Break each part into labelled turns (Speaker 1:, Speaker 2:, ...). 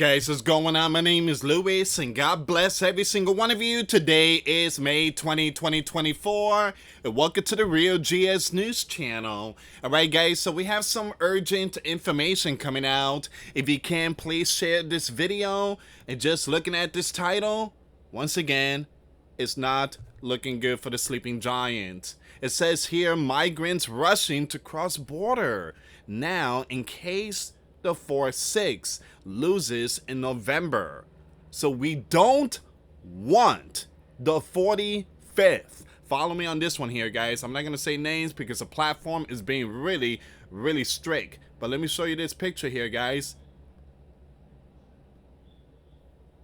Speaker 1: Guys, what's going on? My name is Luis, and God bless every single one of you. Today is May 20, 2024, and welcome to the Real GS News channel. Alright guys, so we have some urgent information coming out. If you can, please share this video. And just looking at this title, once again, it's not looking good for the sleeping giant. It says here, migrants rushing to cross border. Now, in case the 4-6 loses in November. So we don't want the 45th. Follow me on this one here, guys. I'm not going to say names because the platform is being really strict. But let me show you this picture here, guys.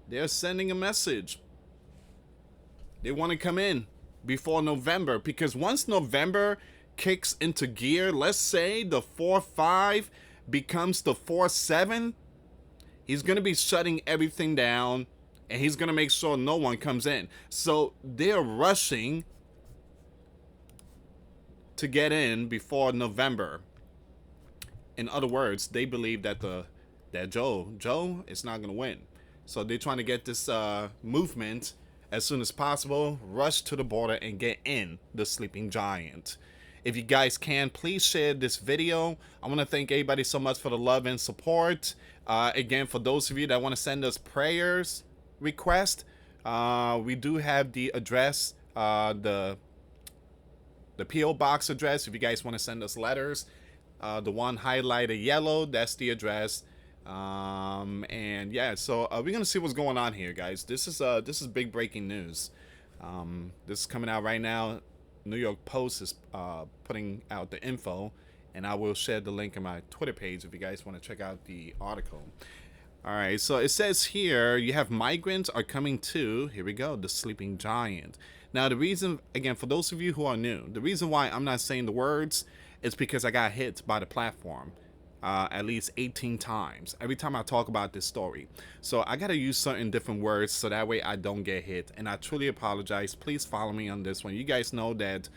Speaker 1: They're sending a message. They want to come in before November, because once November kicks into gear, let's say the 4-5 becomes the 4-7, he's going to be shutting everything down, and he's going to make sure no one comes in. So they're rushing to get in before November. In other words, they believe that Joe is not going to win. So they're trying to get this movement as soon as possible, rush to the border and get in the sleeping giant. If you guys can, please share this video. I want to thank everybody so much for the love and support. Again, for those of you that want to send us prayers request, we do have the address, the P.O. Box address. If you guys want to send us letters, the one highlighted yellow, that's the address. And yeah, so we're gonna see what's going on here, guys. This is big breaking news. This is coming out right now. New York Post is putting out the info, and I will share the link in my Twitter page if you guys want to check out the article. All right, so it says here you have migrants are coming to, here we go, the sleeping giant. Now the reason, again, for those of you who are new, the reason why I'm not saying the words is because I got hit by the platform at least 18 times every time I talk about this story. So I gotta use certain different words so that way I don't get hit, and I truly apologize. Please follow me on this one. You guys know that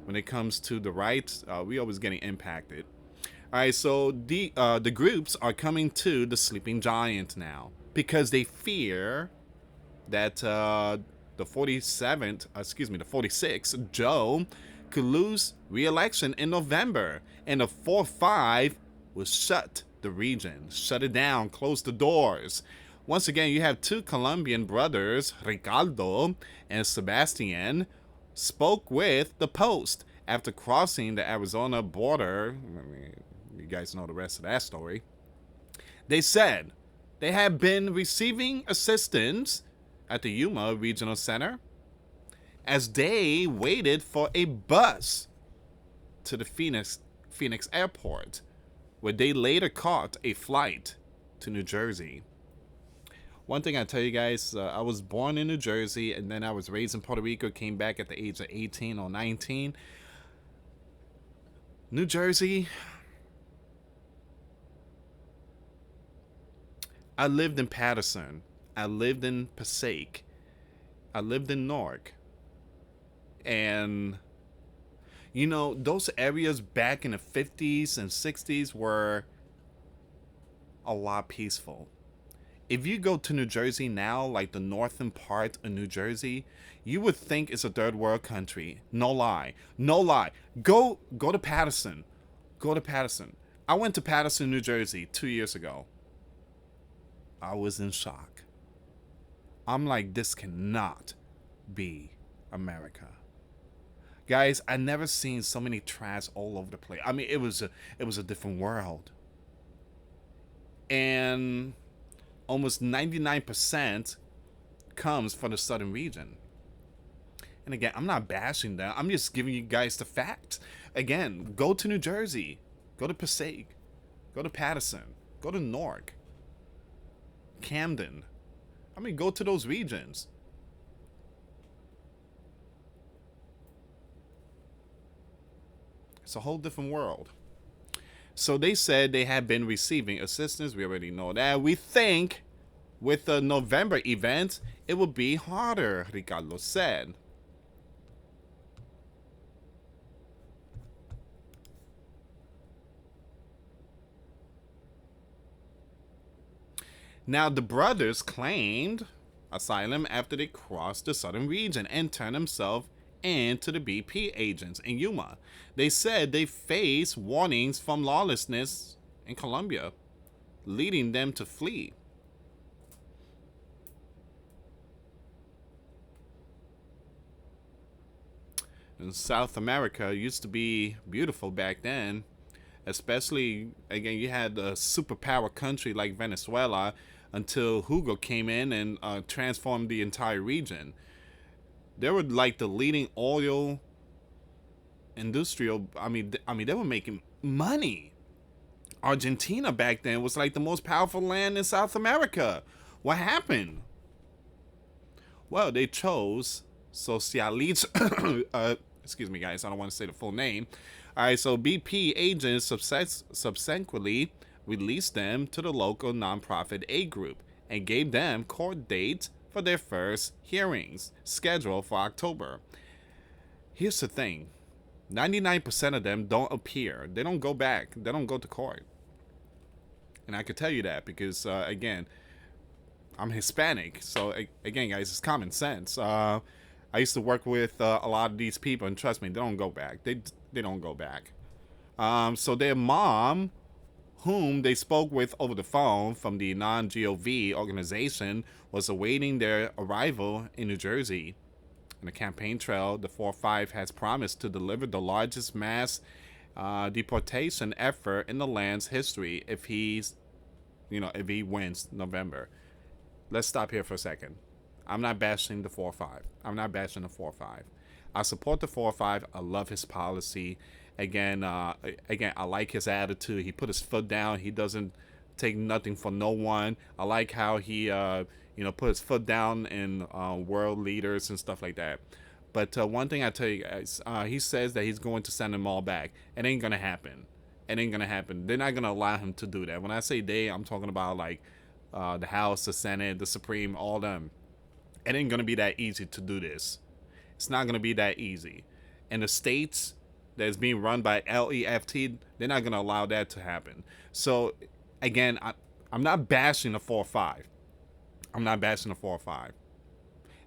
Speaker 1: when it comes to the rights, we always getting impacted. All right, so the groups are coming to the sleeping giant now because they fear that the 46 Joe could lose re-election in November, and the 4-5 will shut the region, shut it down, close the doors. Once again, you have two Colombian brothers, Ricardo and Sebastian, spoke with the Post after crossing the Arizona border. You guys know the rest of that story. They said they had been receiving assistance at the Yuma Regional Center as they waited for a bus to the Phoenix airport, where they later caught a flight to New Jersey. One thing I tell you guys, I was born in New Jersey, and then I was raised in Puerto Rico, came back at the age of 18 or 19. New Jersey, I lived in Patterson, I lived in Passaic, I lived in Newark, and you know, those areas back in the 50s and 60s were a lot peaceful. If you go to New Jersey now, like the northern part of New Jersey, you would think it's a third world country. No lie. No lie. Go to Patterson. Go to Patterson. I went to Patterson, New Jersey 2 years ago. I was in shock. I'm like, this cannot be America. Guys, I never seen so many trash all over the place. I mean, it was a different world. And almost 99% comes from the southern region. And again, I'm not bashing that. I'm just giving you guys the facts. Again, go to New Jersey. Go to Passaic. Go to Patterson. Go to Newark. Camden. I mean, go to those regions. It's a whole different world. So they said they had been receiving assistance. We already know that. We think with the November event, it will be harder, Ricardo said. Now, the brothers claimed asylum after they crossed the southern region and turned themselves into the BP agents in Yuma. They said they faced warnings from lawlessness in Colombia, leading them to flee. And South America used to be beautiful back then, especially again you had a superpower country like Venezuela until Hugo came in and transformed the entire region. They were like the leading oil industrial. I mean, they were making money. Argentina back then was like the most powerful land in South America. What happened? Well, they chose socialists. Excuse me, guys. I don't want to say the full name. All right, so BP agents subsequently released them to the local nonprofit A group and gave them court dates for their first hearings, scheduled for October. Here's the thing: 99% of them don't appear. They don't go back. They don't go to court. And I could tell you that because, again, I'm Hispanic. So, again, guys, it's common sense. I used to work with a lot of these people, and trust me, they don't go back. They don't go back. So their mom, whom they spoke with over the phone from the non-GOV organization, was awaiting their arrival in New Jersey. In the campaign trail, the 4-5 has promised to deliver the largest mass deportation effort in the land's history if he wins November. Let's stop here for a second. I'm not bashing the 4-5. I'm not bashing the 4-5. I support the 4-5. I love his policy. Again, I like his attitude. He put his foot down. He doesn't take nothing for no one. I like how he, put his foot down in world leaders and stuff like that. But one thing I tell you guys, he says that he's going to send them all back. It ain't gonna happen. It ain't gonna happen. They're not gonna allow him to do that. When I say they, I'm talking about like the House, the Senate, the Supreme, all them. It ain't gonna be that easy to do this. It's not gonna be that easy. And the states that's being run by LEFT, they're not gonna allow that to happen. So again, I'm not bashing the 4-5. I'm not bashing the 4-5.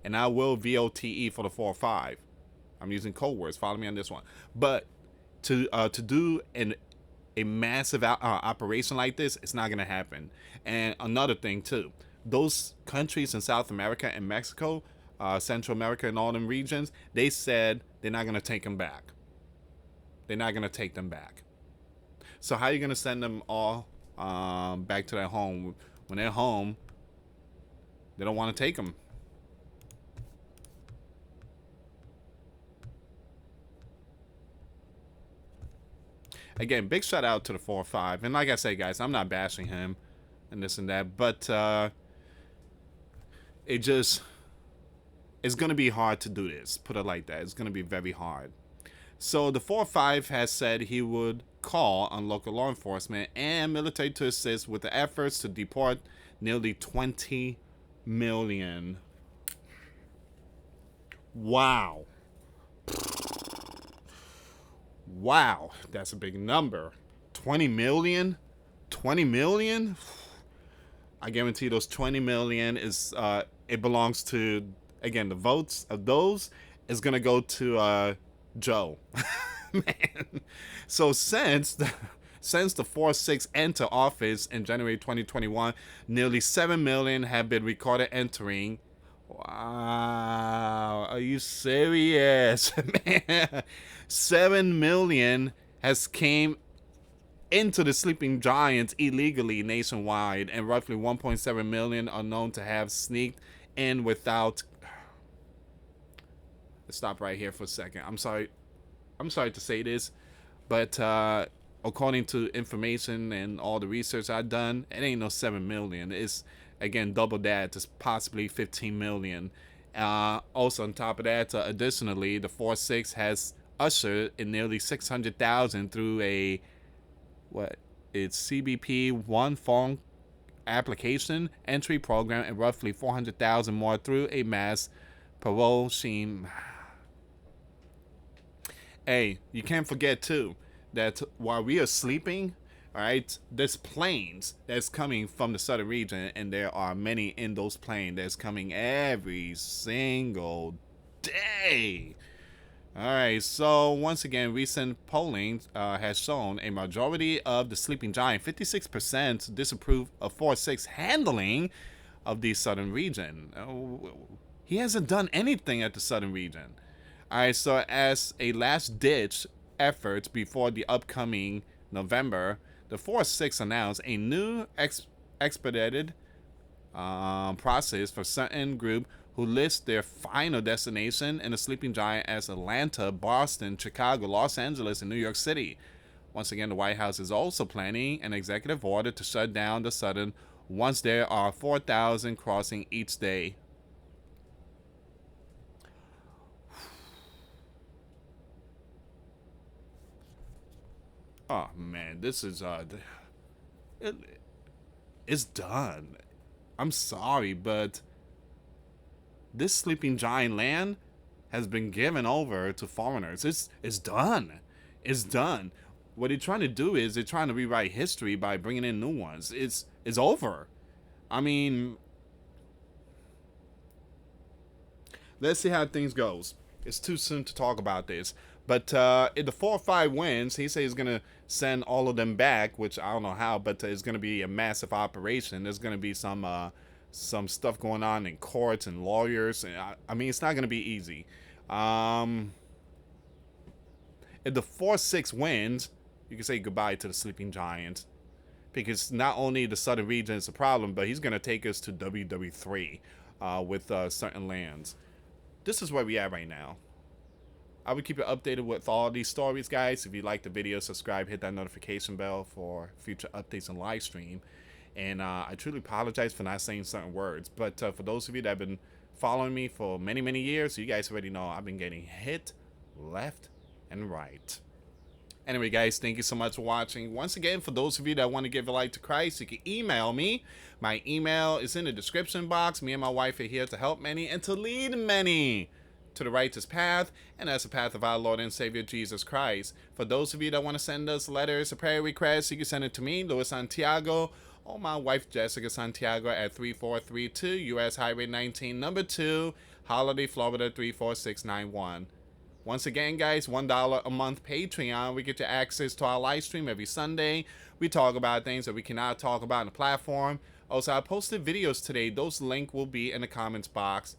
Speaker 1: And I will VOTE for the 4-5. I'm using code words. Follow me on this one. But to do a massive operation like this, it's not gonna happen. And another thing too, those countries in South America and Mexico, Central America and all them regions, they said they're not gonna take them back. They're not gonna take them back. So how are you gonna send them all back to their home when they're home? They don't want to take them. Again, big shout out to the 4-5. And like I say, guys, I'm not bashing him and this and that, but it's going to be hard to do this. Put it like that. It's going to be very hard. So the 4-5 has said he would call on local law enforcement and military to assist with the efforts to deport nearly 20 million. Wow. Wow, that's a big number. 20 million? 20 million? I guarantee those 20 million is it belongs to, again, the votes of those is gonna go to Joe. Man. So since the 4-6 enter office in January 2021, nearly 7 million have been recorded entering. Wow, are you serious? Man, 7 million has came into the sleeping giants illegally nationwide, and roughly 1.7 million are known to have sneaked in without. Let's stop right here for a second. I'm sorry to say this, but according to information and all the research I've done, it ain't no 7 million. It's, again, double that. It's possibly 15 million. Also, on top of that, additionally, the 4-6 has ushered in nearly 600,000 through it's CBP one phone application entry program, and roughly 400,000 more through a mass parole scheme. Hey, you can't forget too that while we are sleeping, All right, there's planes that's coming from the southern region, and there are many in those planes that's coming every single day. All right, so once again, recent polling has shown a majority of the sleeping giant, 56%, disapprove of 4-6 handling of the southern region. He hasn't done anything at the southern region. All right, so as a last ditch effort before the upcoming November, the 4-6 announced a new expedited process for certain group who list their final destination in the sleeping giant as Atlanta, Boston, Chicago, Los Angeles, and New York City. Once again, the White House is also planning an executive order to shut down the southern once there are 4,000 crossing each day. Oh man, this is it's done. I'm sorry, but this sleeping giant land has been given over to foreigners. It's done. It's done. What they're trying to do is they're trying to rewrite history by bringing in new ones. It's over. I mean, let's see how things goes. It's too soon to talk about this. But if the 4 or 5 wins, he says he's gonna send all of them back, which I don't know how, but it's gonna be a massive operation. There's gonna be some stuff going on in courts and lawyers. And I mean, it's not gonna be easy. If the 4-6 wins, you can say goodbye to the sleeping giant, because not only the southern region is a problem, but he's gonna take us to WW3 with certain lands. This is where we at right now. I would keep you updated with all these stories, guys. If you like the video, subscribe, hit that notification bell for future updates and live stream. And I truly apologize for not saying certain words. But for those of you that have been following me for many, many years, you guys already know I've been getting hit left and right. Anyway, guys, thank you so much for watching. Once again, for those of you that want to give your life to Christ, you can email me. My email is in the description box. Me and my wife are here to help many and to lead many to the righteous path, and that's the path of our Lord and Savior Jesus Christ. For those of you that want to send us letters or prayer requests, you can send it to me, US Santiago, or my wife Jessica Santiago at 3432 US Highway 19, number 2, Holiday, Florida 34691. Once again, guys, $1 a month Patreon. We get you access to our live stream every Sunday. We talk about things that we cannot talk about on the platform. Also, I posted videos today. Those links will be in the comments box.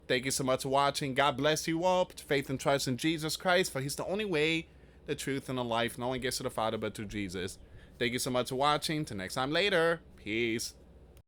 Speaker 1: Thank you so much for watching. God bless you all. Put faith and trust in Jesus Christ, for he's the only way, the truth, and the life. No one gets to the Father but through Jesus. Thank you so much for watching. Till next time later. Peace.